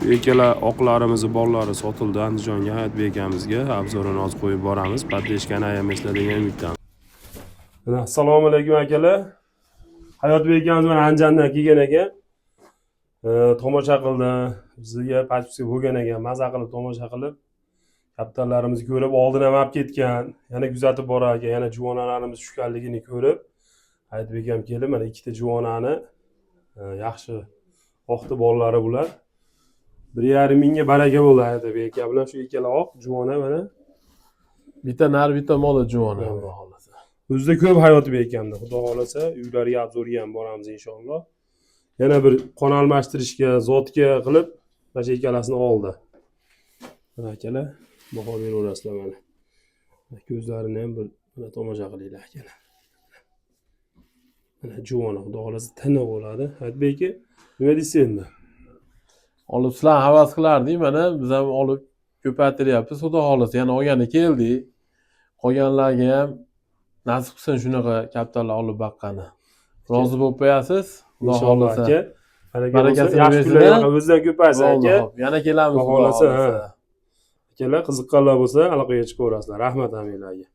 Shu ikkala oqlarimizni bollari sotildi Andijonga Hayotbek akamizga. Obzorini hozir qo'yib boramiz. Podleshkani ayamaslar degan umiddaman. Assalomu alaykum akalar. Hayotbek akamiz mana Andijondan kelgan ekan. Tomosha qildi. Bizga подписка bo'lgan ekan. Maza qilib tomosha qilib, kaptarlarimizni ko'rib, oldin ham olib ketgan. Yana kuzatib borar ekan. Yana juvonalarimiz tushganligini ko'rib, Hayotbek akam kelib, mana ikkita juvonani yaxshi oqti bollari bular. 1,5 mingga baraka bo'ldi Hayotbek aka bilan shu ikkala oq juvona mana. Bitta nar, bitta mola juvona xudo xolasa. O'zida ko'p Hayotbek akamda, xudo xolasa, uylariga obzorga ham boramiz inshaalloh. Yana bir qon almashtirishga, zotga qilib, mana shu ikkalasini oldi. Mana akalar, baho beraverasizlar mana. Ko'zlarini ham bir mana tomosha qilinglar akalar. Mana juvona, xudo xolasa tiniq bo'ladi. Hayotbek aka, nima deysiz endi? Olib sizlar havas qilardik, mana biz ham olib ko'paytiryapmiz, xudo xolasa. Yana olgani keldik. Qolganlarga ham nasib qilsin shunaqa kaptarlar olib baqqani. Rozi bo'lib qo'yasiz, xudo xolasa. Barakasi yaxshi kunlar o'zidan ko'paysin aka. Yana kelamiz, xudo xolasa. Akalar qiziqqanlar bo'lsa aloqaga chiqaverasizlar. Rahmat hammalarga.